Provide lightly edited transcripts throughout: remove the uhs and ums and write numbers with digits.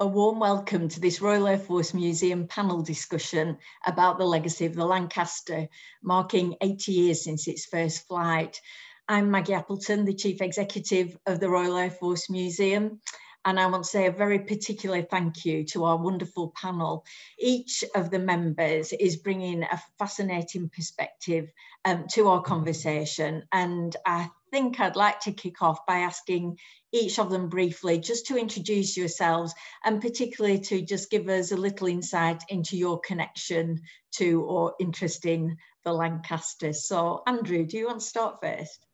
A warm welcome to this Royal Air Force Museum panel discussion about the legacy of the Lancaster, marking 80 years since its first flight. I'm Maggie Appleton, the Chief Executive of the Royal Air Force Museum, and I want to say a very particular thank you to our wonderful panel. Each of the members is bringing a fascinating perspective to our conversation, and I think I'd like to kick off by asking each of them briefly just to introduce yourselves and particularly to just give us a little insight into your connection to or interest in the Lancaster. So Andrew, do you want to start first?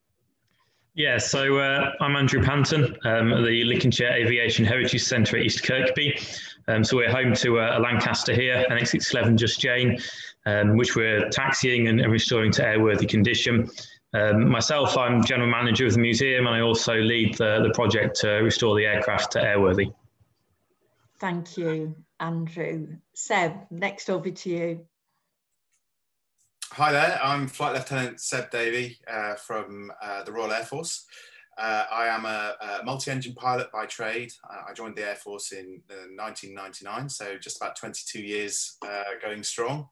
Yeah, so I'm Andrew Panton at the Lincolnshire Aviation Heritage Centre at East Kirkby. So we're home to a Lancaster here, an X611 Just Jane, which we're taxiing and restoring to airworthy condition. Myself, I'm General Manager of the museum, and I also lead the project to restore the aircraft to airworthy. Thank you, Andrew. Seb, next over to you. Hi there, I'm Flight Lt Seb Davey from the Royal Air Force. I am a multi-engine pilot by trade. I joined the Air Force in 1999, so just about 22 years going strong.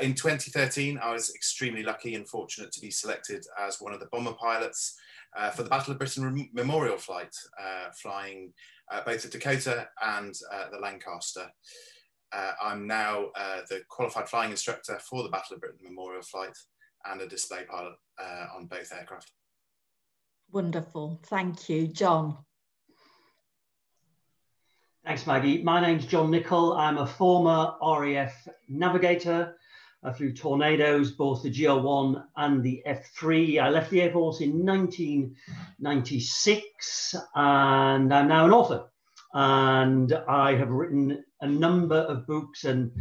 In 2013, I was extremely lucky and fortunate to be selected as one of the bomber pilots for the Battle of Britain Memorial flight, flying both the Dakota and the Lancaster. I'm now the qualified flying instructor for the Battle of Britain Memorial flight and a display pilot on both aircraft. Wonderful, thank you. John. Thanks, Maggie. My name's John Nichol. I'm a former RAF navigator. I flew Tornadoes, both the GR1 and the F3. I left the Air Force in 1996, and I'm now an author. And I have written a number of books and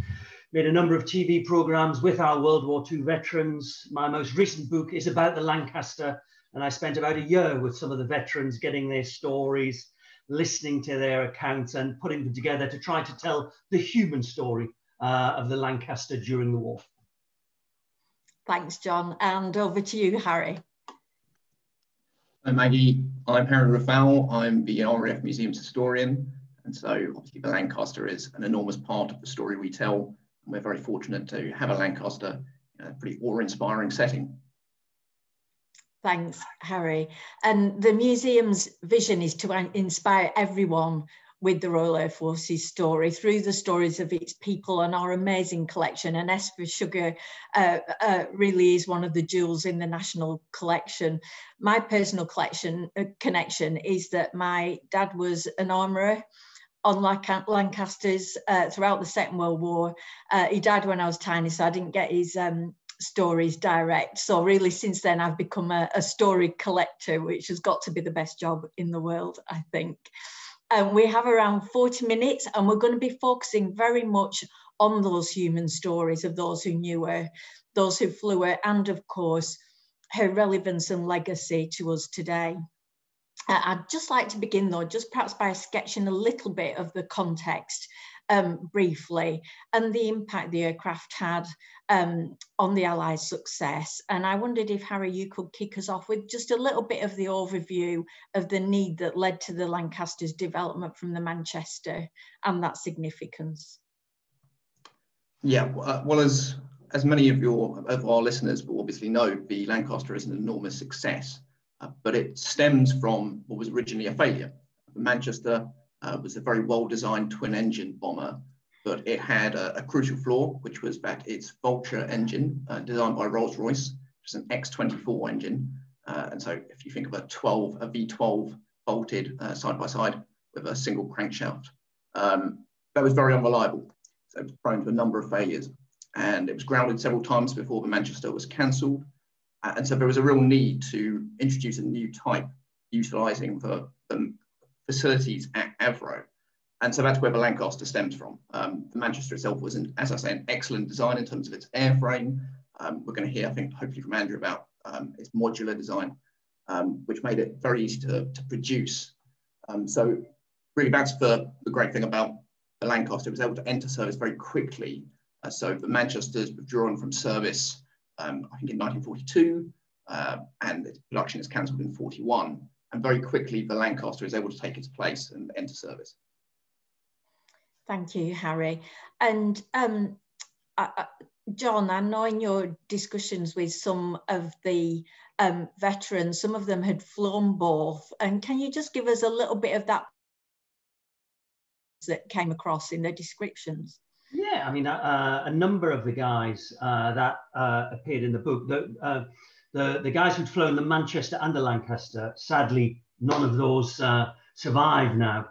made a number of TV programs with our World War II veterans. My most recent book is about the Lancaster, and I spent about a year with some of the veterans getting their stories, listening to their accounts and putting them together to try to tell the human story of the Lancaster during the war. Thanks, John. And over to you, Harry. Hi, Maggie. I'm Harry Raffal. I'm the RAF Museum's historian. And so obviously the Lancaster is an enormous part of the story we tell. And we're very fortunate to have a Lancaster in a pretty awe-inspiring setting. Thanks, Harry. And the museum's vision is to inspire everyone with the Royal Air Force's story through the stories of its people and our amazing collection. And S for Sugar really is one of the jewels in the national collection. My personal connection is that my dad was an armourer on Lancasters throughout the Second World War. He died when I was tiny, so I didn't get his stories direct. So really since then I've become a story collector, which has got to be the best job in the world, I think. We have around 40 minutes and we're going to be focusing very much on those human stories of those who knew her, those who flew her, and of course, her relevance and legacy to us today. I'd just like to begin though, just perhaps by sketching a little bit of the context briefly and the impact the aircraft had on the Allies' success. And I wondered if, Harry, you could kick us off with just a little bit of the overview of the need that led to the Lancaster's development from the Manchester and that significance. Yeah, well, as many of our listeners will obviously know, the Lancaster is an enormous success, but it stems from what was originally a failure. The Manchester was a very well-designed twin-engine bomber, but it had a crucial flaw, which was that its Vulture engine, designed by Rolls-Royce, which is an X-24 engine. And so if you think of a V12 bolted side-by-side with a single crankshaft, that was very unreliable. So it was prone to a number of failures. And it was grounded several times before the Manchester was cancelled. And so there was a real need to introduce a new type, utilising the facilities at Avro. And so that's where the Lancaster stems from. The Manchester itself was, as I say, an excellent design in terms of its airframe. We're going to hear, I think, hopefully from Andrew about its modular design, which made it very easy to produce. So really that's the great thing about the Lancaster. It was able to enter service very quickly. So the Manchester's withdrawn from service, I think in 1942, and its production is cancelled in 41. And very quickly, the Lancaster is able to take its place and enter service. Thank you, Harry. And John, I know in your discussions with some of the veterans, some of them had flown both. And can you just give us a little bit of that came across in the descriptions? Yeah, I mean, a number of the guys that appeared in the book, the guys who'd flown the Manchester and the Lancaster, sadly, none of those survive now.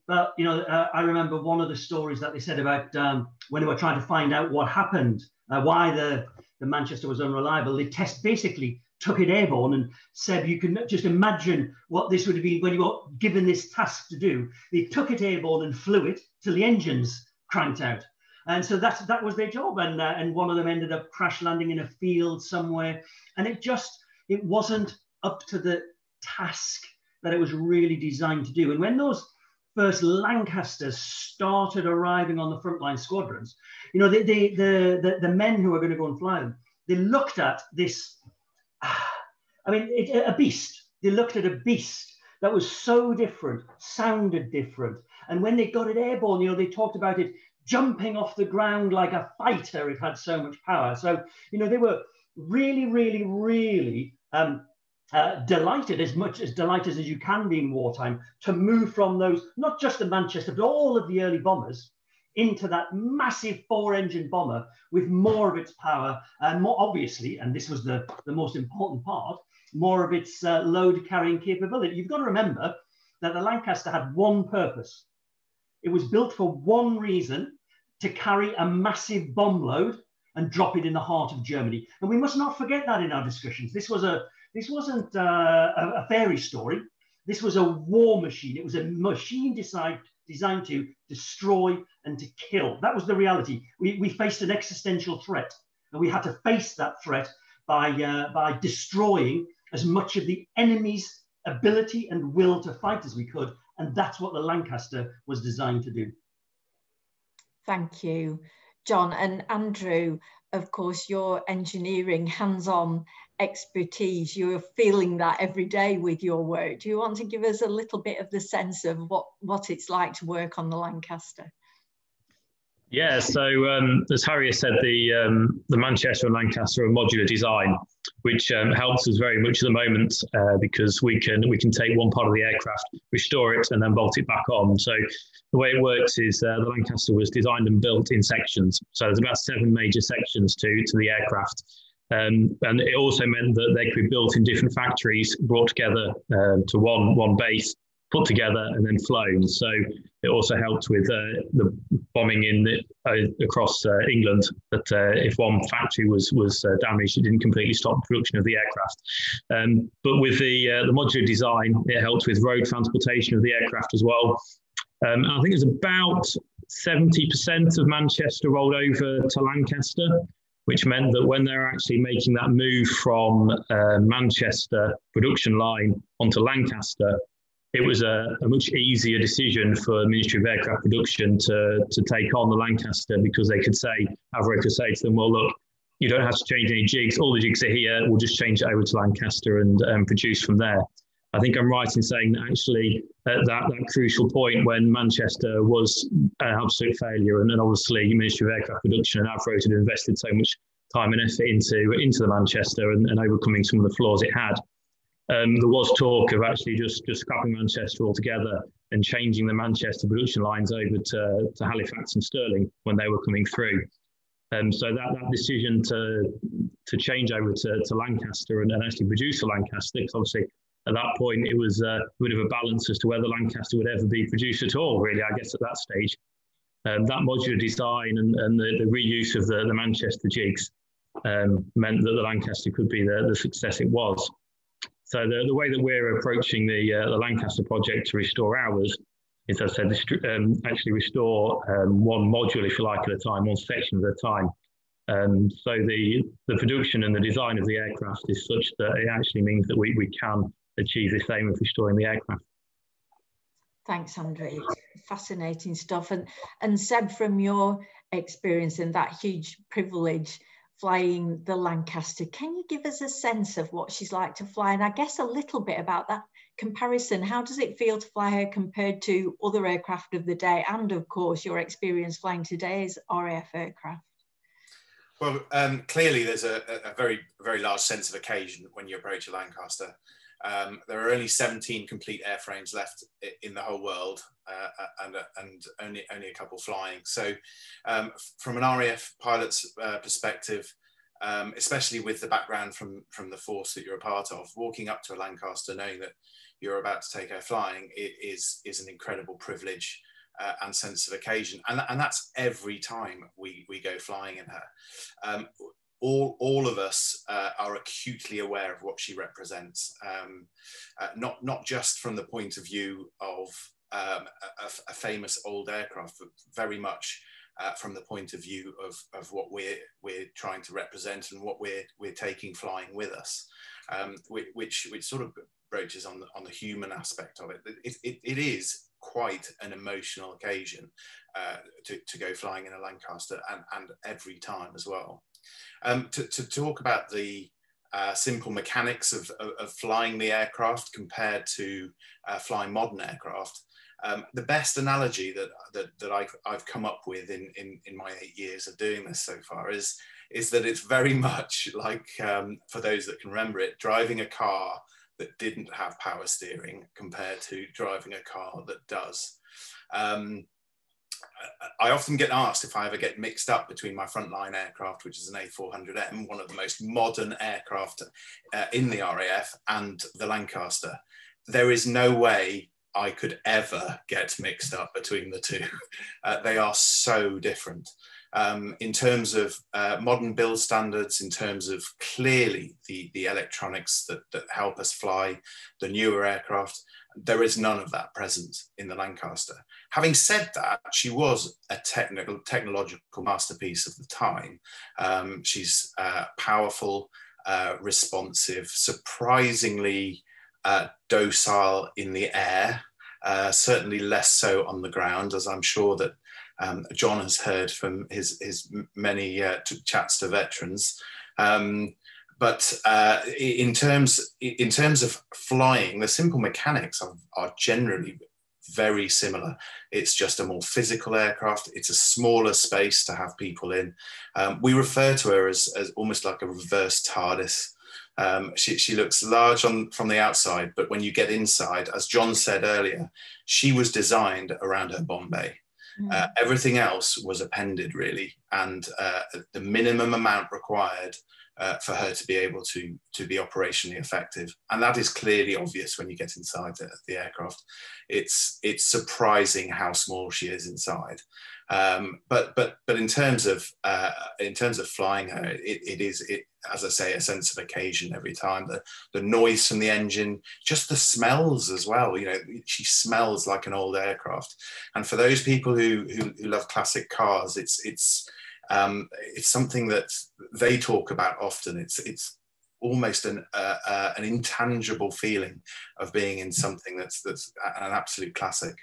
But, you know, I remember one of the stories that they said about when they were trying to find out what happened, why the Manchester was unreliable. They basically took it airborne, and Seb, you can just imagine what this would have been when you were given this task to do. They took it airborne and flew it till the engines cranked out. And so that was their job. And one of them ended up crash landing in a field somewhere. And it wasn't up to the task that it was really designed to do. And when those first Lancasters started arriving on the frontline squadrons, you know, the men who were going to go and fly them, they looked at this, I mean, a beast. They looked at a beast that was so different, sounded different. And when they got it airborne, you know, they talked about it jumping off the ground like a fighter. It had so much power. So, you know, they were really, really, really delighted, as much as delighted as you can be in wartime, to move from those, not just the Manchester, but all of the early bombers into that massive 4-engine bomber with more of its power and more obviously, and this was the most important part, more of its load carrying capability. You've got to remember that the Lancaster had one purpose. It was built for one reason, to carry a massive bomb load and drop it in the heart of Germany. And we must not forget that in our discussions. This wasn't a fairy story. This was a war machine. It was a machine designed to destroy and to kill. That was the reality. We faced an existential threat, and we had to face that threat by destroying as much of the enemy's ability and will to fight as we could. And that's what the Lancaster was designed to do. Thank you, John. And Andrew, of course, your engineering hands-on expertise, you're feeling that every day with your work. Do you want to give us a little bit of the sense of what it's like to work on the Lancaster? Yeah, so as Harry has said, the Manchester and Lancaster are a modular design, which helps us very much at the moment because we can take one part of the aircraft, restore it, and then bolt it back on. So the way it works is the Lancaster was designed and built in sections. So there's about 7 major sections to the aircraft. And it also meant that they could be built in different factories, brought together to one base, put together and then flown. So it also helped with the bombing across England, that if one factory was damaged, it didn't completely stop the production of the aircraft. But with the modular design, it helped with road transportation of the aircraft as well. And I think it was about 70% of Manchester rolled over to Lancaster, which meant that when they're actually making that move from Manchester production line onto Lancaster, it was a much easier decision for the Ministry of Aircraft Production to take on the Lancaster, because they could say, Avro could say to them, well, look, you don't have to change any jigs. All the jigs are here. We'll just change it over to Lancaster and produce from there. I think I'm right in saying that actually at that crucial point when Manchester was an absolute failure, and then obviously the Ministry of Aircraft Production and Avro had invested so much time and effort into the Manchester and overcoming some of the flaws it had. There was talk of actually just scrapping Manchester altogether and changing the Manchester production lines over to Halifax and Stirling when they were coming through. So that decision to change over to Lancaster and actually produce a Lancaster, because obviously at that point it was a bit of a balance as to whether Lancaster would ever be produced at all, really, I guess, at that stage. That modular design and the reuse of the Manchester jigs meant that the Lancaster could be the success it was. So the way that we're approaching the Lancaster project to restore ours is, as I said, actually restore one module, if you like, at a time, one section at a time. So the production and the design of the aircraft is such that it actually means that we can achieve this aim of restoring the aircraft. Thanks, Andrew. Fascinating stuff. And Seb, from your experience and that huge privilege flying the Lancaster. Can you give us a sense of what she's like to fly? And I guess a little bit about that comparison. How does it feel to fly her compared to other aircraft of the day? And of course, your experience flying today's RAF aircraft. Well, clearly there's a very large sense of occasion when you approach a Lancaster. There are only 17 complete airframes left in the whole world, and only a couple flying. So from an RAF pilot's perspective, especially with the background from the force that you're a part of, walking up to a Lancaster knowing that you're about to take her flying, it is an incredible privilege and sense of occasion. And that's every time we go flying in her. All of us are acutely aware of what she represents, not just from the point of view of a famous old aircraft, but very much from the point of view of what we're trying to represent and what we're taking flying with us, which sort of broaches on the human aspect of it. It is quite an emotional occasion to go flying in a Lancaster, and every time as well. To talk about the simple mechanics of flying the aircraft compared to flying modern aircraft, the best analogy that I've come up with in my 8 years of doing this so far is that it's very much like, for those that can remember it, driving a car that didn't have power steering compared to driving a car that does. I often get asked if I ever get mixed up between my frontline aircraft, which is an A400M, one of the most modern aircraft in the RAF, and the Lancaster. There is no way I could ever get mixed up between the two. They are so different. In terms of modern build standards, in terms of clearly the electronics that help us fly the newer aircraft, there is none of that present in the Lancaster. Having said that, she was a technological masterpiece of the time. She's powerful, responsive, surprisingly docile in the air, certainly less so on the ground, as I'm sure that John has heard from his many chats to veterans. But in terms of flying, the simple mechanics are generally very similar. It's just a more physical aircraft. It's a smaller space to have people in. We refer to her as almost like a reverse TARDIS. She looks large from the outside, but when you get inside, as John said earlier, she was designed around her bomb bay. Everything else was appended, really, and the minimum amount required for her to be able to be operationally effective. And that is clearly obvious when you get inside the aircraft. It's surprising how small she is inside. But in terms of flying her, it is, as I say, a sense of occasion every time. The noise from the engine, just the smells as well. You know, she smells like an old aircraft. And for those people who love classic cars, it's something that they talk about often. It's almost an intangible feeling of being in something that's an absolute classic.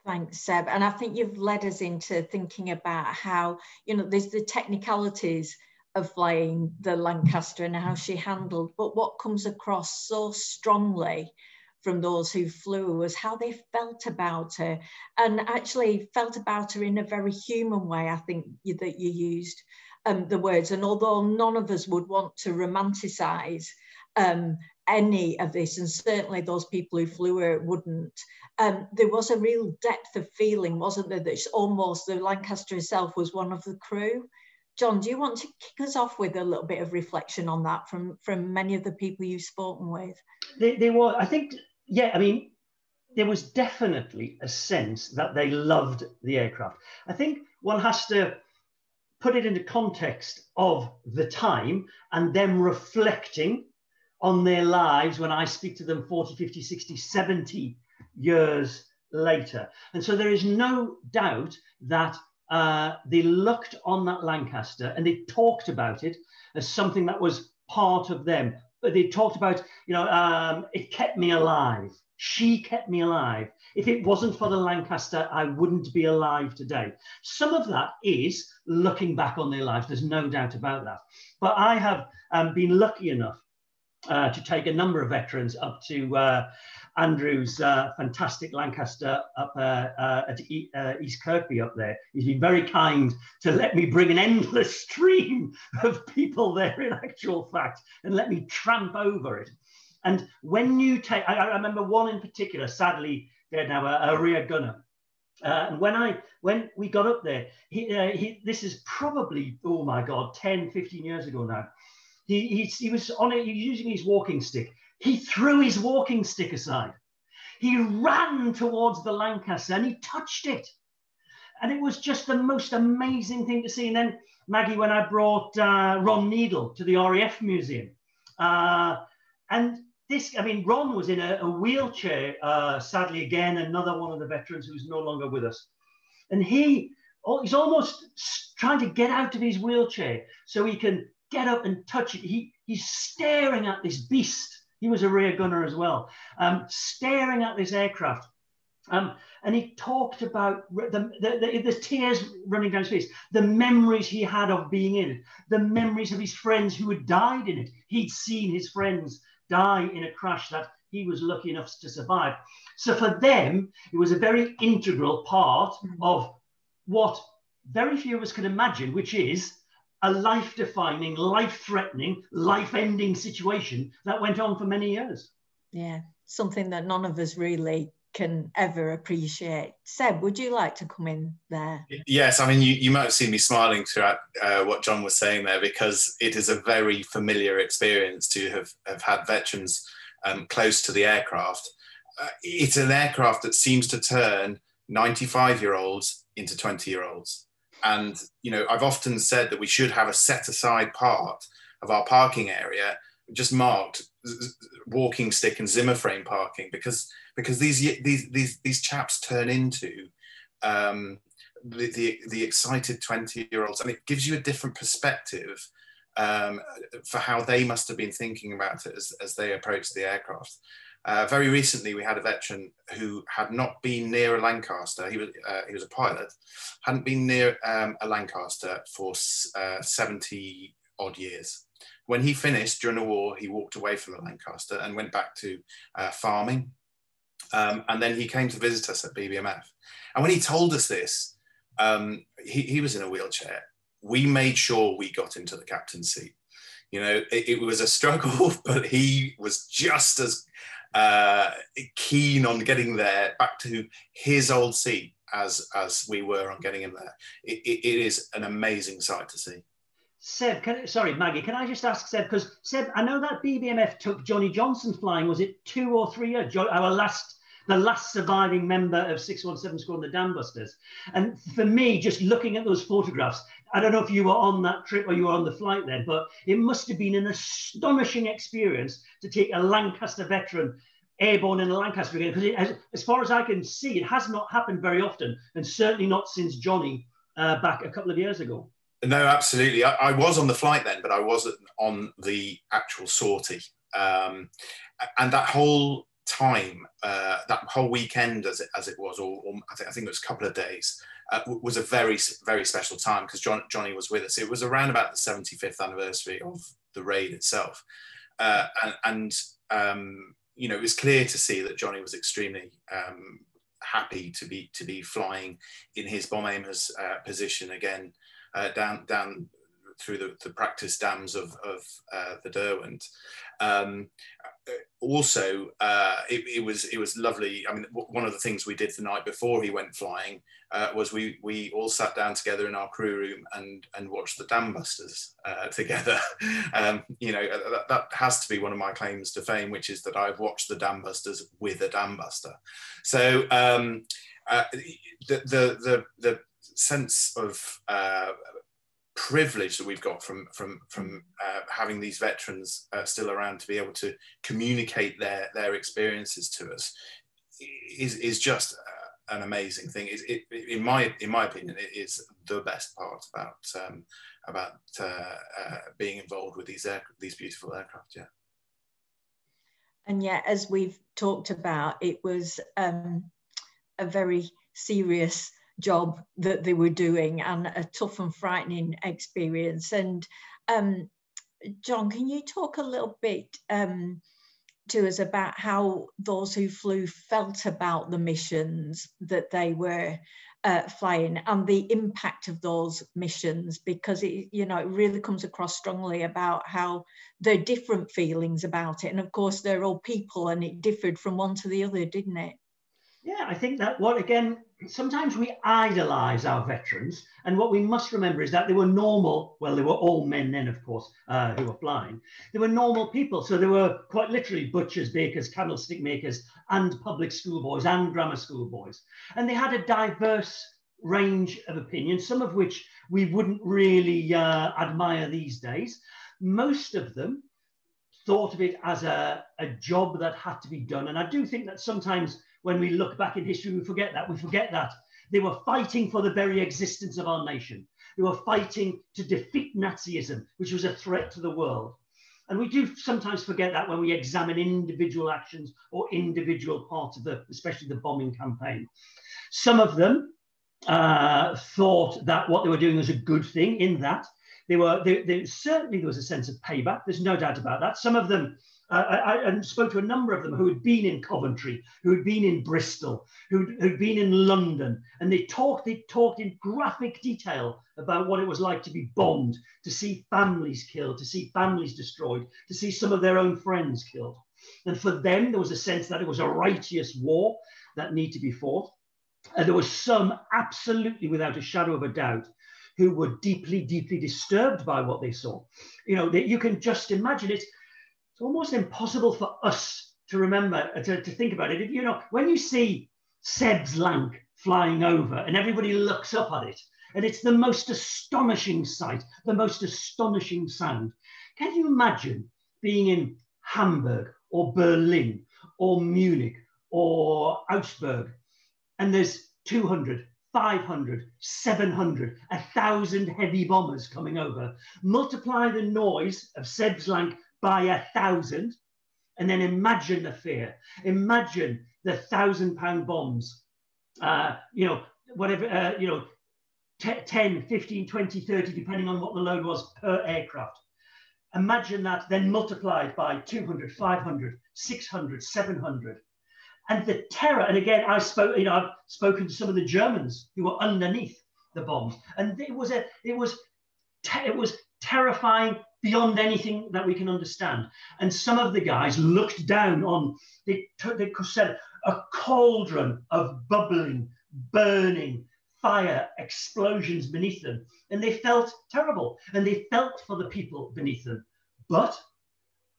Thanks, Seb. And I think you've led us into thinking about how, you know, there's the technicalities of flying the Lancaster and how she handled, but what comes across so strongly from those who flew was how they felt about her, and actually felt about her in a very human way. I think that you used the words, and although none of us would want to romanticize any of this, and certainly those people who flew her wouldn't, there was a real depth of feeling, wasn't there, that almost the Lancaster herself was one of the crew. John, do you want to kick us off with a little bit of reflection on that from many of the people you've spoken with? There was, I think, yeah, I mean, there was definitely a sense that they loved the aircraft. I think one has to put it into context of the time and them reflecting on their lives when I speak to them 40, 50, 60, 70 years later. And so there is no doubt that they looked on that Lancaster and they talked about it as something that was part of them. But they talked about, you know, it kept me alive. She kept me alive. If it wasn't for the Lancaster, I wouldn't be alive today. Some of that is looking back on their lives. There's no doubt about that. But I have been lucky enough to take a number of veterans up to Andrew's fantastic Lancaster up at East Kirkby up there. He's been very kind to let me bring an endless stream of people there in actual fact and let me tramp over it. And when you take, I remember one in particular, sadly dead now, a rear gunner. And when we got up there, this is probably, oh my God, 10, 15 years ago now. He was on it, he was using his walking stick. He threw his walking stick aside. He ran towards the Lancaster and he touched it. And it was just the most amazing thing to see. And then, Maggie, when I brought Ron Nichol to the RAF Museum, and this, I mean, Ron was in a wheelchair, sadly, again, another one of the veterans who's no longer with us. And he's almost trying to get out of his wheelchair so he can get up and touch it. He's staring at this beast. He was a rear gunner as well, staring at this aircraft. And he talked about the tears running down his face, the memories he had of being in it, the memories of his friends who had died in it. He'd seen his friends die in a crash that he was lucky enough to survive. So for them, it was a very integral part of what very few of us can imagine, which is a life-defining, life-threatening, life-ending situation that went on for many years. Yeah, something that none of us really can ever appreciate. Seb, would you like to come in there? Yes, I mean, you might have seen me smiling throughout what John was saying there, because it is a very familiar experience to have had veterans close to the aircraft. It's an aircraft that seems to turn 95-year-olds into 20-year-olds. And, you know, I've often said that we should have a set aside part of our parking area just marked walking stick and Zimmer frame parking, because these chaps turn into the excited 20-year-olds, and it gives you a different perspective for how they must have been thinking about it as they approached the aircraft. Very recently, we had a veteran who had not been near a Lancaster. He was a pilot, hadn't been near a Lancaster for 70 odd years. When he finished during the war, he walked away from the Lancaster and went back to farming. And then he came to visit us at BBMF. And when he told us this, he was in a wheelchair. We made sure we got into the captain's seat. You know, it was a struggle, but he was just as keen on getting there back to his old seat as we were on getting him there. It is an amazing sight to see. Seb, sorry, Maggie, can I just ask Seb, because Seb, I know that BBMF took Johnny Johnson flying, was it 2 or 3 years? The last surviving member of 617 Squadron, the Dam Busters. And for me, just looking at those photographs, I don't know if you were on that trip or you were on the flight then, but it must have been an astonishing experience to take a Lancaster veteran airborne in a Lancaster again, because as far as I can see, it has not happened very often, and certainly not since Johnny back a couple of years ago. No, absolutely. I was on the flight then, but I wasn't on the actual sortie. And that whole time, that whole weekend as it was, or I think it was a couple of days, was a very, very special time, because Johnny was with us. It was around about the 75th anniversary of the raid itself. You know, it was clear to see that Johnny was extremely happy to be flying in his bomb aimer's position again, down through the practice dams of the Derwent. Also, it was lovely. I mean, one of the things we did the night before he went flying was we all sat down together in our crew room and watched the Dam Busters together. You know, that has to be one of my claims to fame, which is that I've watched the Dam Busters with a Dam Buster. So the sense of privilege that we've got from having these veterans still around to be able to communicate their experiences to us is just an amazing thing. In my opinion, it is the best part about being involved with these beautiful aircraft. Yeah. And yet, as we've talked about, it was a very serious job that they were doing and a tough and frightening experience. And John, can you talk a little bit to us about how those who flew felt about the missions that they were flying and the impact of those missions? Because it, you know, it really comes across strongly about how there are different feelings about it, and of course they're all people, and it differed from one to the other, didn't it? Yeah, I think that what, again, sometimes we idolize our veterans, and what we must remember is that they were normal, well, they were all men then, of course, who were flying. They were normal people, so they were quite literally butchers, bakers, candlestick makers, and public school boys and grammar school boys. And they had a diverse range of opinions, some of which we wouldn't really admire these days. Most of them thought of it as a job that had to be done. And I do think that sometimes when we look back in history, we forget that. We forget that they were fighting for the very existence of our nation. They were fighting to defeat Nazism, which was a threat to the world. And we do sometimes forget that when we examine individual actions or individual parts of especially the bombing campaign. Some of them thought that what they were doing was a good thing, in that certainly there was a sense of payback. There's no doubt about that. Some of them, I spoke to a number of them who had been in Coventry, who had been in Bristol, who'd been in London, and they talked in graphic detail about what it was like to be bombed, to see families killed, to see families destroyed, to see some of their own friends killed. And for them, there was a sense that it was a righteous war that needed to be fought. And there was some, absolutely without a shadow of a doubt, who were deeply, deeply disturbed by what they saw. You know, you can just imagine it. It's almost impossible for us to remember, to think about it. If, you know, when you see Seb's Lanc flying over and everybody looks up at it, and it's the most astonishing sight, the most astonishing sound. Can you imagine being in Hamburg or Berlin or Munich or Augsburg, and there's 200, 500, 700, 1,000 heavy bombers coming over? Multiply the noise of Seb's Lanc by 1,000, and then imagine the fear. Imagine the 1,000-pound bombs, you know, whatever, you know, 10, 15, 20, 30, depending on what the load was per aircraft. Imagine that then multiplied by 200, 500, 600, 700. And the terror, and again, I've spoken to some of the Germans who were underneath the bombs, and it was terrifying beyond anything that we can understand. And some of the guys looked down on, they said, a cauldron of bubbling, burning fire, explosions beneath them. And they felt terrible, and they felt for the people beneath them. But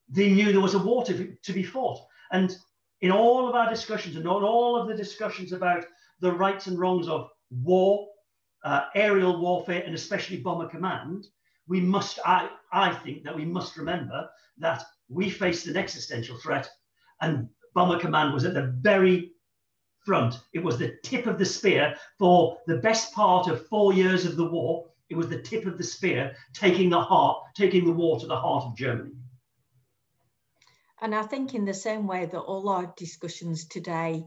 they knew there was a war to be fought. And in all of our discussions, and all of the discussions about the rights and wrongs of war, aerial warfare, and especially bomber command, we must, I think that we must remember that we faced an existential threat, and bomber command was at the very front. It was the tip of the spear for the best part of 4 years of the war. It was the tip of the spear, taking the war to the heart of Germany. And I think in the same way that all our discussions today,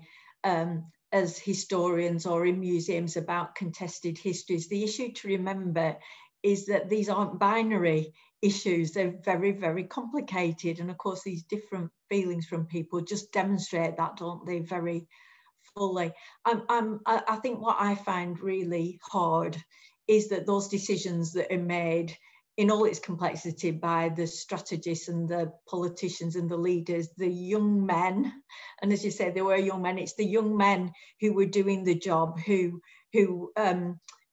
as historians or in museums about contested histories, the issue to remember is that these aren't binary issues. They're very, very complicated. And of course, these different feelings from people just demonstrate that, don't they, very fully. I think what I find really hard is that those decisions that are made in all its complexity by the strategists and the politicians and the leaders, the young men, and as you say, they were young men, it's the young men who were doing the job who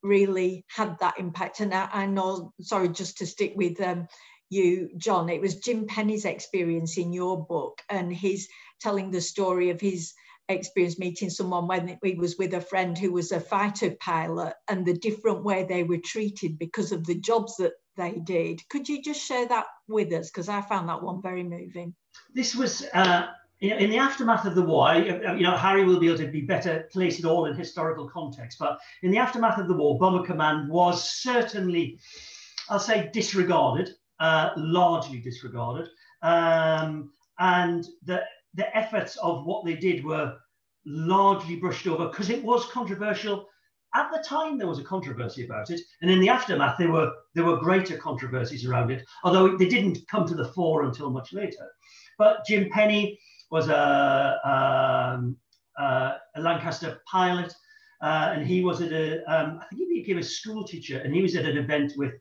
really had that impact. And I know, sorry, just to stick with you, John, it was Jim Penny's experience in your book, and he's telling the story of his experience meeting someone when he was with a friend who was a fighter pilot, and the different way they were treated because of the jobs that they did. Could you just share that with us? Because I found that one very moving. This was in the aftermath of the war. Harry will be able to be better place it all in historical context, but in the aftermath of the war, Bomber Command was certainly, I'll say, disregarded, largely disregarded. and the efforts of what they did were largely brushed over because it was controversial. At the time, there was a controversy about it, and in the aftermath, there were greater controversies around it, although they didn't come to the fore until much later. But Jim Penny was a Lancaster pilot, and he was at I think he became a school teacher, and he was at an event with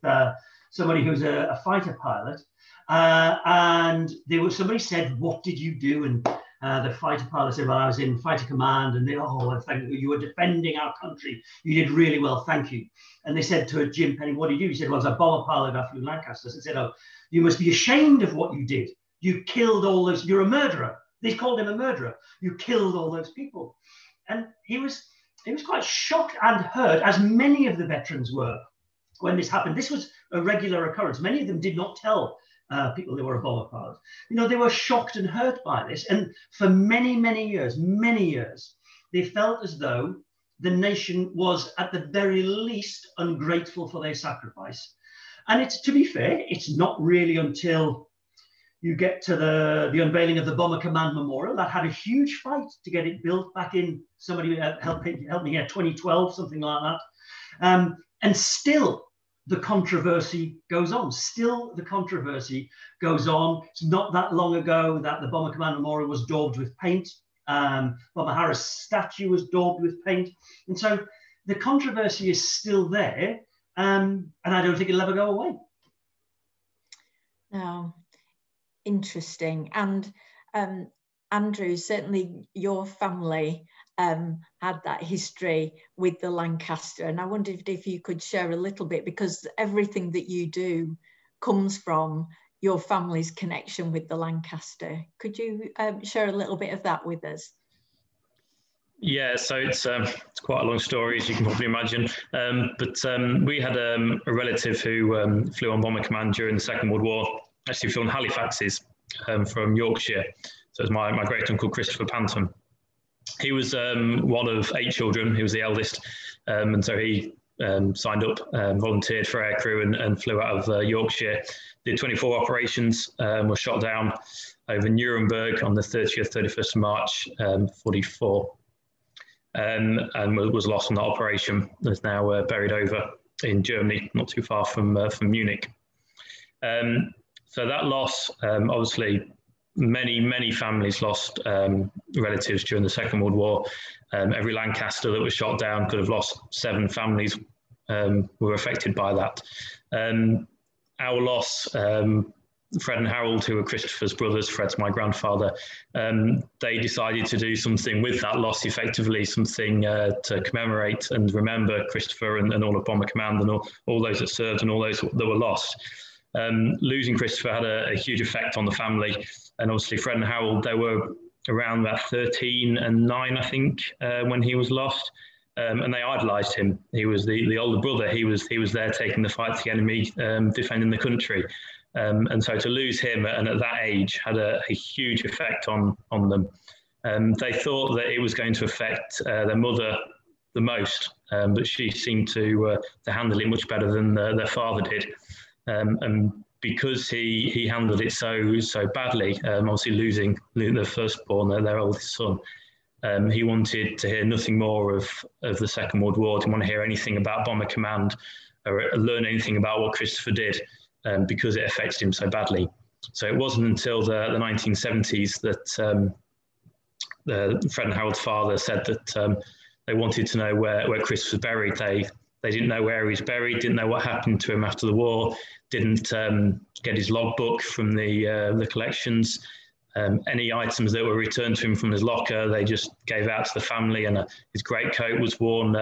somebody who's a fighter pilot, and somebody said, "What did you do?" And the fighter pilot said, "Well, I was in fighter command," and they, "Oh, thank you. You were defending our country. You did really well. Thank you." And they said to Jim Penny, "What did you do?" He said, "Well, I was a bomber pilot at Flt Lancaster." And said, "Oh, you must be ashamed of what you did. You killed all those. You're a murderer." They called him a murderer. You killed all those people. And he was quite shocked and hurt, as many of the veterans were when this happened. This was a regular occurrence. Many of them did not tell people they were a bomber pilot. You know, they were shocked and hurt by this. And for many, many years, they felt as though the nation was at the very least ungrateful for their sacrifice. And it's, to be fair, it's not really until you get to the unveiling of the Bomber Command Memorial that had a huge fight to get it built back in, somebody helped me here, 2012, something like that. And still, the controversy goes on. It's not that long ago that the Bomber Command Memorial was daubed with paint. Bomber Harris' statue was daubed with paint. And so the controversy is still there, and I don't think it'll ever go away. No, interesting. And Andrew, certainly your family had that history with the Lancaster, and I wondered if you could share a little bit, because everything that you do comes from your family's connection with the Lancaster. Could you share a little bit of that with us? Yeah, so it's quite a long story, as you can probably imagine. But we had a relative who flew on Bomber Command during the Second World War. Actually flew on Halifaxes from Yorkshire. So it was my great uncle Christopher Panton. He was one of 8 children. He was the eldest, and so he signed up, volunteered for aircrew, and flew out of Yorkshire. Did 24 operations, was shot down over Nuremberg on the 30th, 31st of March, 44, and was lost on that operation. Is now buried over in Germany, not too far from Munich. So that loss, obviously, many families lost relatives during the Second World War. Every Lancaster that was shot down could have lost 7 families were affected by that. Our loss, Fred and Harold, who were Christopher's brothers, Fred's my grandfather, they decided to do something with that loss, effectively something to commemorate and remember Christopher and all of Bomber Command and all those that served and all those that were lost. Losing Christopher had a huge effect on the family, and obviously Fred and Harold, they were around about 13 and 9, I think, when he was lost, and they idolised him. He was the older brother. He was there taking the fight to the enemy, defending the country, and so to lose him and at that age had a huge effect on them. They thought that it was going to affect their mother the most, but she seemed to handle it much better than their father did. And because he handled it so badly, obviously losing the firstborn, their oldest son, he wanted to hear nothing more of the Second World War. Didn't want to hear anything about Bomber Command or learn anything about what Christopher did, because it affected him so badly. So it wasn't until the 1970s that Fred and Harold's father said that they wanted to know where Chris was buried. They didn't know where he was buried, didn't know what happened to him after the war, didn't get his logbook from the collections. Any items that were returned to him from his locker, they just gave out to the family, and his greatcoat was worn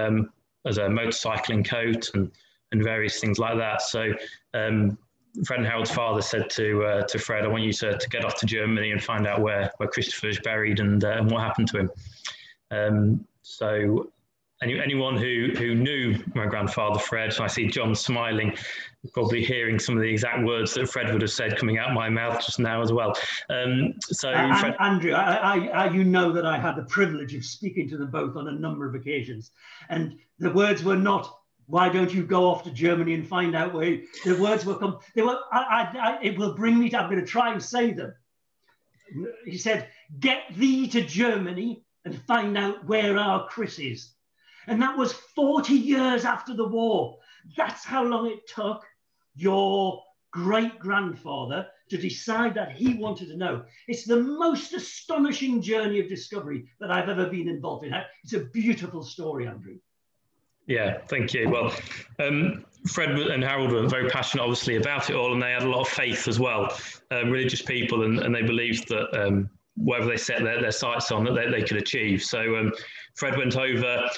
as a motorcycling coat and various things like that. So Fred and Harold's father said to Fred, "I want you to get off to Germany and find out where Christopher is buried and what happened to him." So anyone who knew my grandfather Fred, I see John smiling, probably hearing some of the exact words that Fred would have said coming out of my mouth just now as well. Fred, Andrew, you know that I had the privilege of speaking to them both on a number of occasions, and the words were not, "Why don't you go off to Germany and find out where?" The words were, it will bring me to, I'm going to try and say them. He said, "Get thee to Germany and find out where our Chris is." And that was 40 years after the war. That's how long it took your great-grandfather to decide that he wanted to know. It's the most astonishing journey of discovery that I've ever been involved in. It's a beautiful story, Andrew. Yeah, thank you. Well, Fred and Harold were very passionate, obviously, about it all, and they had a lot of faith as well. Religious people, and they believed that whatever they set their sights on, that they could achieve. So Fred went over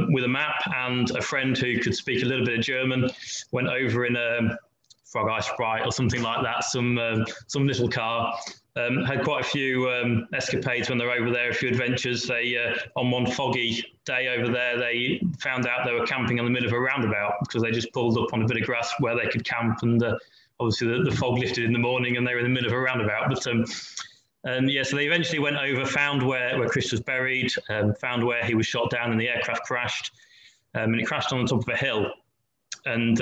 with a map and a friend who could speak a little bit of German, went over in a Frog Eye Sprite or something like that, some little car. Had quite a few escapades when they were over there, a few adventures. They on one foggy day over there, they found out they were camping in the middle of a roundabout because they just pulled up on a bit of grass where they could camp, and obviously the fog lifted in the morning and they were in the middle of a roundabout. But yeah, so they eventually went over, found where Chris was buried, found where he was shot down and the aircraft crashed, and it crashed on the top of a hill. And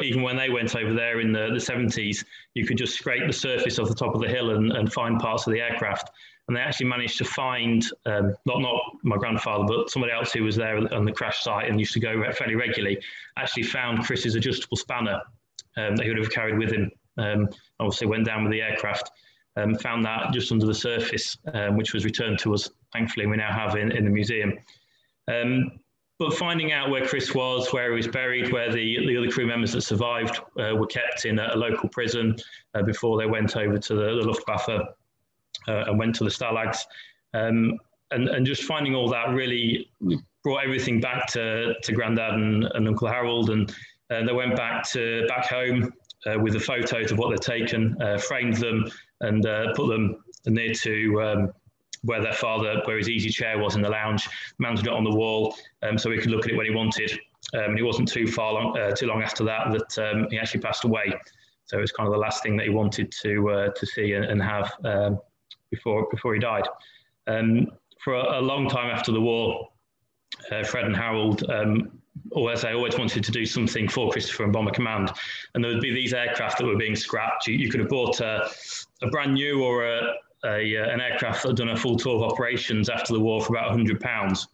even when they went over there in the 70s, you could just scrape the surface of the top of the hill and find parts of the aircraft. And they actually managed to find, not my grandfather, but somebody else who was there on the crash site and used to go fairly regularly, actually found Chris's adjustable spanner that he would have carried with him. Obviously went down with the aircraft, found that just under the surface, which was returned to us. Thankfully, we now have in the museum. But finding out where Chris was, where he was buried, where the other crew members that survived were kept in a local prison before they went over to the Luftwaffe and went to the Stalags. And just finding all that really brought everything back to Grandad and Uncle Harold. And they went back home with the photos of what they'd taken, framed them and put them near to where his easy chair was in the lounge, mounted it on the wall so he could look at it when he wanted. And it wasn't too long after that he actually passed away. So it was kind of the last thing that he wanted to see and have before he died. For a long time after the war, Fred and Harold always wanted to do something for Christopher and Bomber Command. And there would be these aircraft that were being scrapped. You could have bought a brand new or an aircraft that had done a full tour of operations after the war for about £100.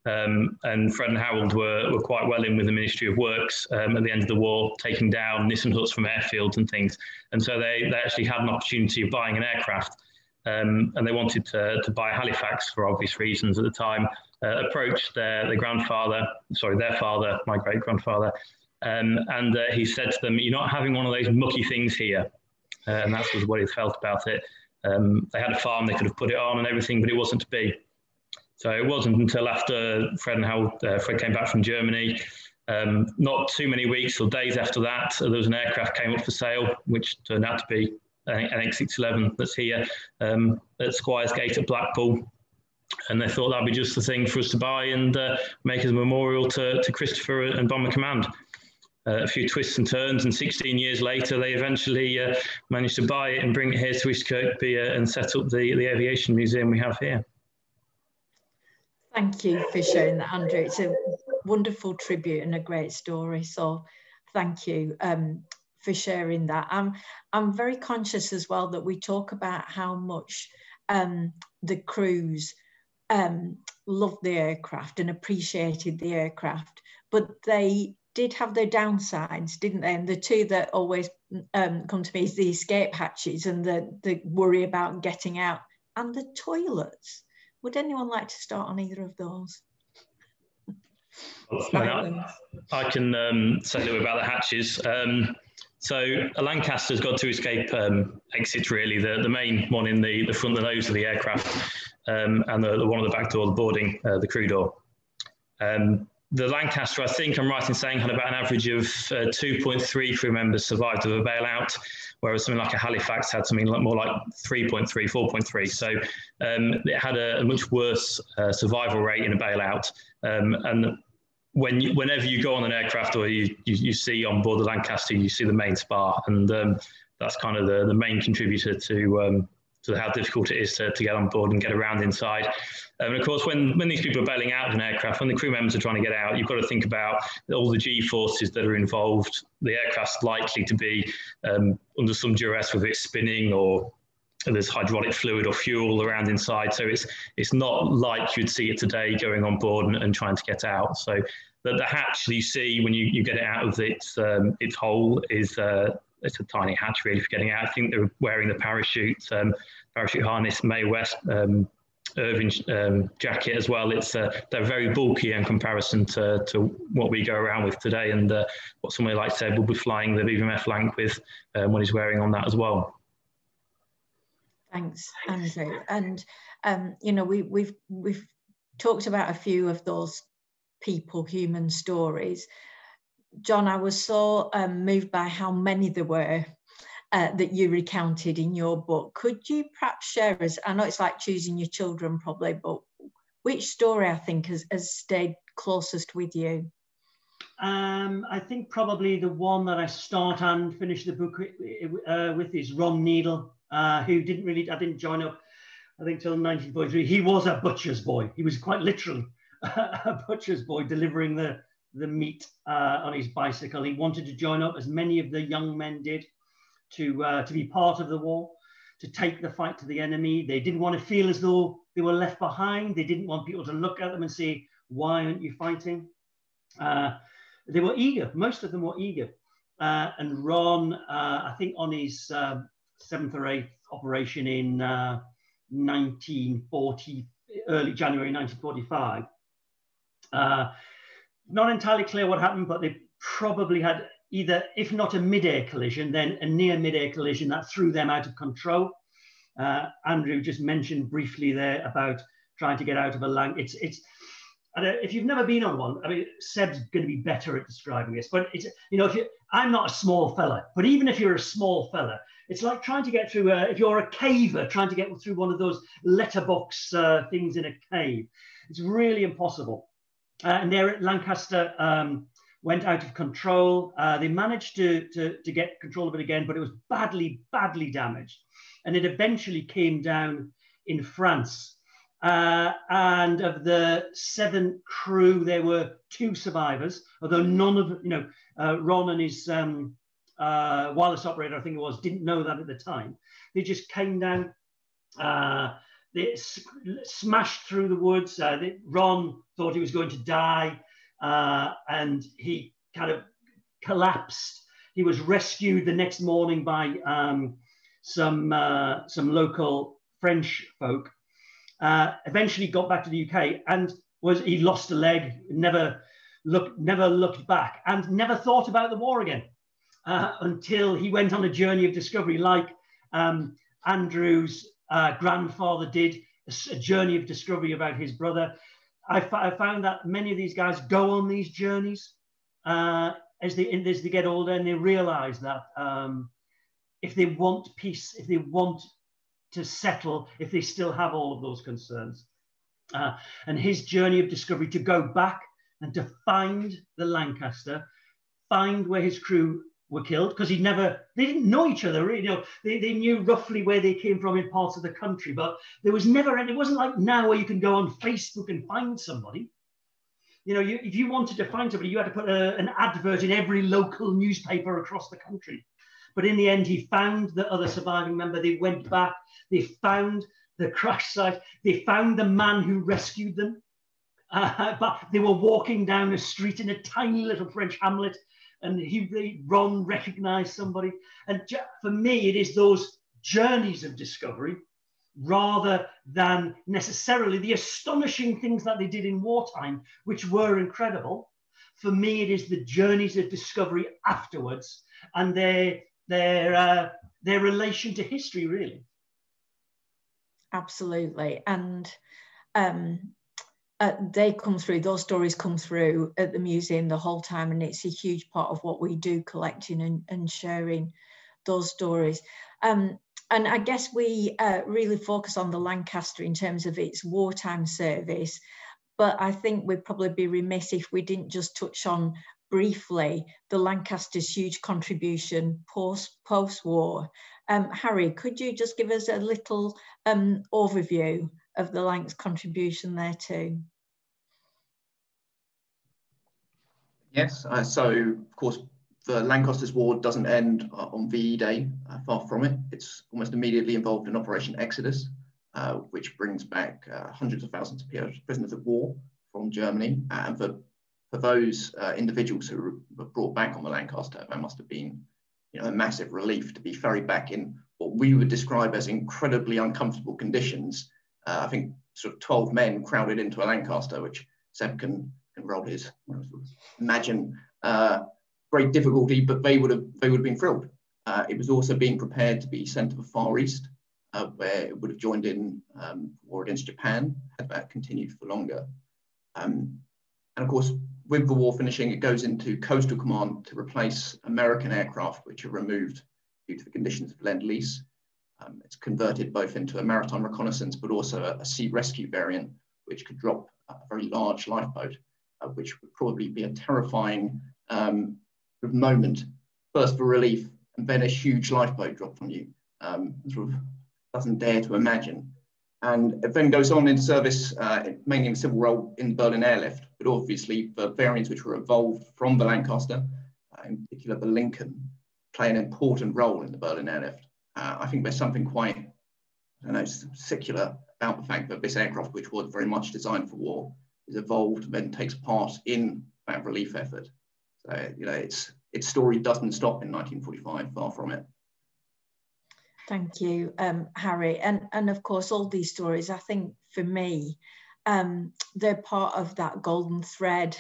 And Fred and Harold were quite well in with the Ministry of Works at the end of the war, taking down Nissan huts from airfields and things. And so they actually had an opportunity of buying an aircraft. And they wanted to buy a Halifax for obvious reasons at the time, approached their father, my great-grandfather, and he said to them, "You're not having one of those mucky things here." And that was what he felt about it. They had a farm, they could have put it on and everything, but it wasn't to be. So it wasn't until after Fred came back from Germany, not too many weeks or days after that, there was an aircraft came up for sale, which turned out to be an X611 that's here at Squires Gate at Blackpool. And they thought that'd be just the thing for us to buy and make as a memorial to Christopher and Bomber Command. A few twists and turns, and 16 years later, they eventually managed to buy it and bring it here to East Kirkby and set up the Aviation Museum we have here. Thank you for sharing that, Andrew. It's a wonderful tribute and a great story. So thank you for sharing that. I'm very conscious as well that we talk about how much the crews loved the aircraft and appreciated the aircraft, but they did have their downsides, didn't they? And the two that always come to me is the escape hatches and the worry about getting out, and the toilets. Would anyone like to start on either of those? I can say a little bit about the hatches. So a Lancaster's got two escape exits, really. The main one in the front of the nose of the aircraft, and the one on the back door, the boarding, the crew door. The Lancaster, I think I'm right in saying, had about an average of 2.3 crew members survived of a bailout, whereas something like a Halifax had something more like 3.3, 4.3. So it had a much worse survival rate in a bailout. And whenever you go on an aircraft or you see on board the Lancaster, you see the main spar, and that's kind of the main contributor to how difficult it is to get on board and get around inside. And of course, when these people are bailing out of an aircraft, when the crew members are trying to get out, you've got to think about all the G-forces that are involved. The aircraft's likely to be under some duress, whether it's spinning or there's hydraulic fluid or fuel around inside, so it's not like you'd see it today going on board and trying to get out. So the hatch you see when you get it out of its hole is it's a tiny hatch really for getting out. I think they're wearing the parachute harness, Mae West Irving jacket as well. They're very bulky in comparison to what we go around with today, and what somebody like Seb will be flying the BBMF Lanc with when he's wearing on that as well. Thanks, Andrew. And you know, we've talked about a few of those human stories. John, I was so moved by how many there were that you recounted in your book. Could you perhaps share us, I know it's like choosing your children probably, but which story I think has stayed closest with you? I think probably the one that I start and finish the book with is Ron Nichol, who I didn't join up, I think, till 1943. He was a butcher's boy. He was quite literally a butcher's boy delivering the meat on his bicycle. He wanted to join up, as many of the young men did, to be part of the war, to take the fight to the enemy. They didn't want to feel as though they were left behind. They didn't want people to look at them and say, why aren't you fighting? They were eager. Most of them were eager. And Ron, I think on his 7th or 8th operation in 1940, early January 1945, not entirely clear what happened, but they probably had either, if not a mid-air collision, then a near mid-air collision that threw them out of control. Andrew just mentioned briefly there about trying to get out of a Lanc. If you've never been on one, I mean, Seb's going to be better at describing this, but it's, you know, I'm not a small fella, but even if you're a small fella, it's like trying to get through, if you're a caver, trying to get through one of those letterbox things in a cave. It's really impossible. And there at Lancaster, went out of control. They managed to get control of it again, but it was badly, badly damaged. And it eventually came down in France. And of the 7 crew, there were 2 survivors, although none of, you know, Ron and his wireless operator, I think it was, didn't know that at the time. They just came down, they smashed through the woods. Ron thought he was going to die. And he kind of collapsed. He was rescued the next morning by some local French folk. Eventually got back to the UK, and he lost a leg, never looked back, and never thought about the war again until he went on a journey of discovery, like Andrew's grandfather did, a journey of discovery about his brother. I found that many of these guys go on these journeys as they get older, and they realize that if they want peace, if they want to settle, if they still have all of those concerns. And his journey of discovery, to go back and to find the Lancaster, find where his crew were killed, because they didn't know each other, really. You know, they knew roughly where they came from in parts of the country, but there was never any, it wasn't like now where you can go on Facebook and find somebody. You know, if you wanted to find somebody, you had to put an advert in every local newspaper across the country. But in the end, he found the other surviving member. They went back, they found the crash site, they found the man who rescued them. But they were walking down a street in a tiny little French hamlet, and Ron recognized somebody. And for me, it is those journeys of discovery, rather than necessarily the astonishing things that they did in wartime, which were incredible. For me, it is the journeys of discovery afterwards, and their relation to history, really. Absolutely. And they come through, those stories come through at the museum the whole time, and it's a huge part of what we do, collecting and sharing those stories. And I guess we really focus on the Lancaster in terms of its wartime service, but I think we'd probably be remiss if we didn't just touch on briefly the Lancaster's huge contribution post-war. Harry, could you just give us a little overview of the Lanc's contribution there too? Yes, so of course, the Lancaster's war doesn't end on VE Day, far from it. It's almost immediately involved in Operation Exodus, which brings back hundreds of thousands of prisoners of war from Germany. And for those individuals who were brought back on the Lancaster, that must have been, you know, a massive relief to be ferried back in what we would describe as incredibly uncomfortable conditions. I think sort of 12 men crowded into a Lancaster, which Seb can roll his, imagine, great difficulty, but they would have been thrilled. It was also being prepared to be sent to the Far East, where it would have joined in war against Japan, had that continued for longer. And of course, with the war finishing, it goes into Coastal Command to replace American aircraft, which are removed due to the conditions of Lend-Lease. It's converted both into a maritime reconnaissance, but also a sea rescue variant, which could drop a very large lifeboat, which would probably be a terrifying moment, first for relief, and then a huge lifeboat dropped on you. Sort of doesn't dare to imagine. And it then goes on into service, mainly in a civil role in the Berlin Airlift, but obviously the variants which were evolved from the Lancaster, in particular the Lincoln, play an important role in the Berlin Airlift. I think there's something quite, I don't know, secular about the fact that this aircraft, which was very much designed for war, is evolved and then takes part in that relief effort. So, you know, its story doesn't stop in 1945, far from it. Thank you, Harry. And of course, all these stories, I think for me, they're part of that golden thread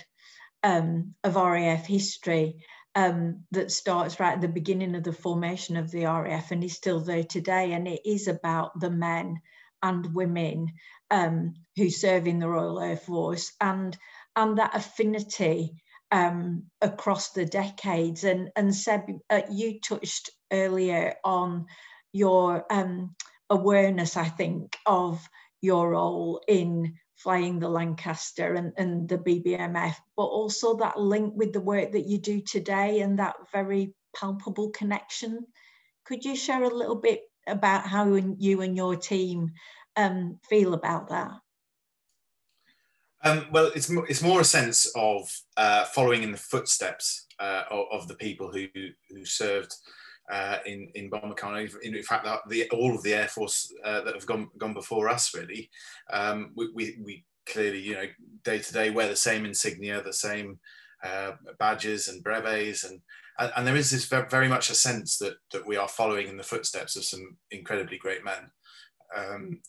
of RAF history that starts right at the beginning of the formation of the RAF and is still there today. And it is about the men and women who serve in the Royal Air Force and that affinity across the decades. And Seb, you touched earlier on your awareness, I think, of your role in flying the Lancaster and the BBMF, but also that link with the work that you do today and that very palpable connection. Could you share a little bit about how you and your team feel about that? Well, it's more a sense of following in the footsteps of the people who served in Bomber Command. In fact, all of the Air Force that have gone before us, really, we clearly, you know, day to day wear the same insignia, the same badges and brevets, and there is this very much a sense that we are following in the footsteps of some incredibly great men.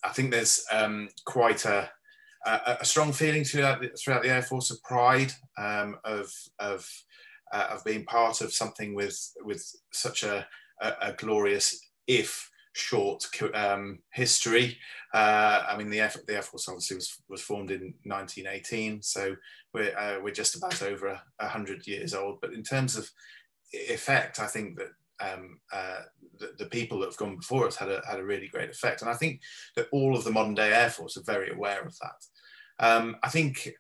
I think there's quite a strong feeling throughout the Air Force of pride, of being part of something with such a glorious, if short, history. I mean, the Air Force obviously was formed in 1918, so we're just about over 100 years old. But in terms of effect, I think that the people that have gone before us had a really great effect, and I think that all of the modern day Air Force are very aware of that. I think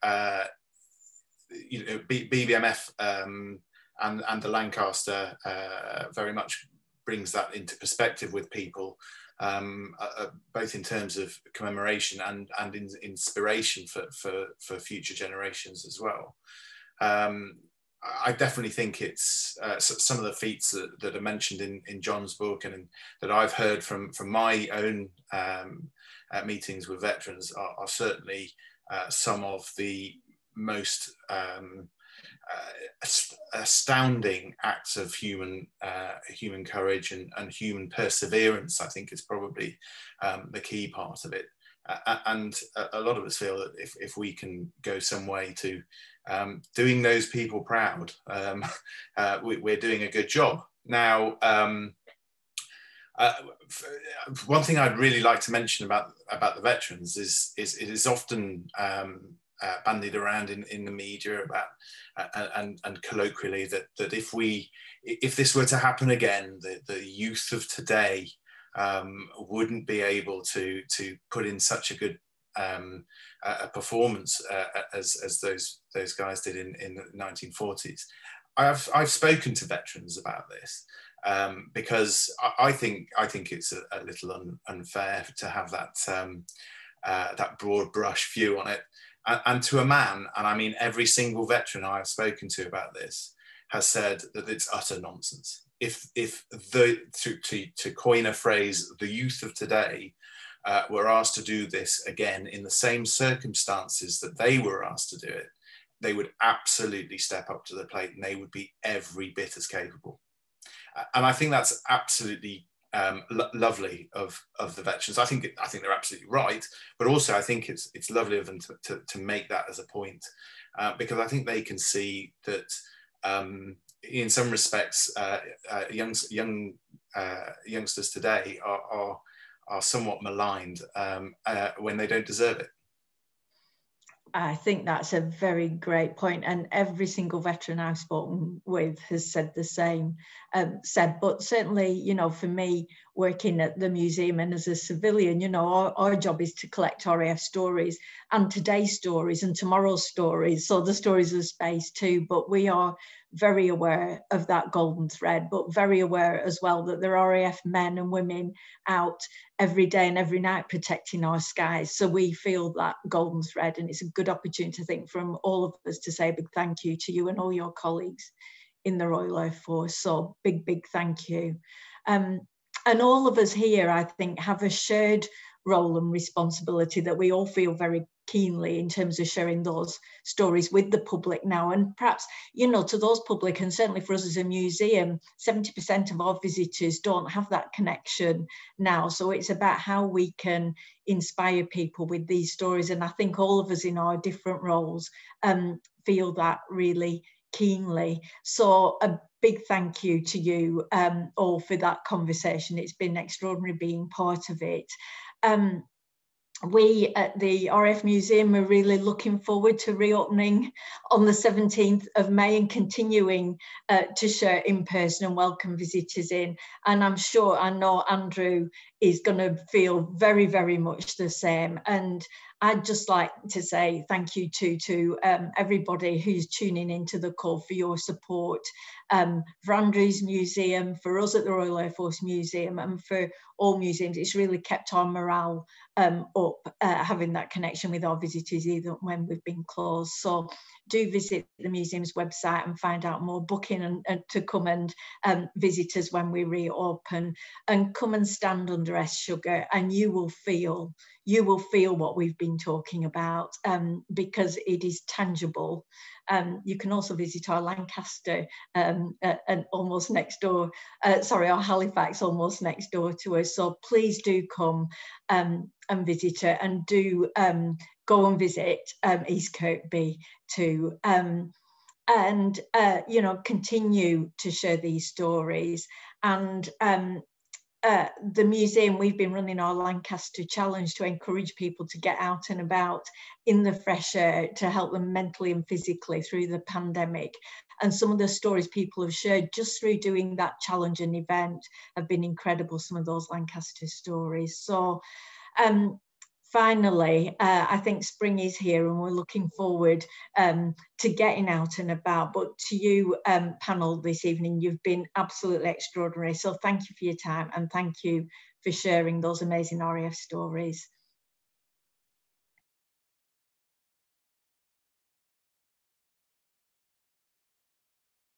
you know, BBMF and the Lancaster very much brings that into perspective with people, both in terms of commemoration and inspiration for future generations as well. I definitely think it's some of the feats that are mentioned in John's book and that I've heard from my own meetings with veterans are certainly some of the most astounding acts of human courage and human perseverance. I think is probably the key part of it. And a lot of us feel that if we can go some way to doing those people proud, we're doing a good job. Now, one thing I'd really like to mention about the veterans is it is often bandied around in the media about and colloquially that if this were to happen again, the youth of today wouldn't be able to put in such a good a performance as those guys did in the 1940s. I've spoken to veterans about this because I think it's a little unfair to have that broad brush view on it. And to a man, and I mean every single veteran I have spoken to about this, has said that it's utter nonsense. If to coin a phrase, the youth of today were asked to do this again in the same circumstances that they were asked to do it, they would absolutely step up to the plate, and they would be every bit as capable. And I think that's absolutely lovely of the veterans. I think they're absolutely right, but also I think it's lovely of them to make that as a point, because I think they can see that in some respects youngsters today are somewhat maligned when they don't deserve it. I think that's a very great point, and every single veteran I've spoken with has said the same, Seb. But certainly, you know, for me, working at the museum and as a civilian, you know, our job is to collect RAF stories, and today's stories and tomorrow's stories, so the stories of space too. But we are very aware of that golden thread, but very aware as well that there are RAF men and women out every day and every night protecting our skies. So we feel that golden thread, and it's a good opportunity, I think, from all of us to say a big thank you to you and all your colleagues in the Royal Air Force. So big thank you. And all of us here, I think, have a shared role and responsibility that we all feel very keenly in terms of sharing those stories with the public now. And perhaps, you know, to those public, and certainly for us as a museum, 70% of our visitors don't have that connection now. So it's about how we can inspire people with these stories. And I think all of us in our different roles feel that really keenly. So a big thank you to you all for that conversation. It's been extraordinary being part of it. We at the RAF Museum are really looking forward to reopening on the 17th of May and continuing to share in person and welcome visitors in. And I'm sure, I know Andrew is going to feel very, very much the same. And I'd just like to say thank you to everybody who's tuning into the call for your support, for Andrew's museum, for us at the Royal Air Force Museum, and for all museums. It's really kept our morale up, having that connection with our visitors even when we've been closed. So do visit the museum's website and find out more, booking and to come and visit us when we reopen, and come and stand under S Sugar, and you will feel what we've been talking about, because it is tangible. You can also visit our Lancaster and almost next door, our Halifax almost next door to us. So please do come and visit her, and do go and visit East Kirkby too. And you know, continue to share these stories. And the museum, we've been running our Lancaster Challenge to encourage people to get out and about in the fresh air to help them mentally and physically through the pandemic. And some of the stories people have shared just through doing that challenge and event have been incredible, some of those Lancaster stories. So finally, I think spring is here, and we're looking forward to getting out and about. But to you, panel this evening, you've been absolutely extraordinary. So thank you for your time, and thank you for sharing those amazing RAF stories.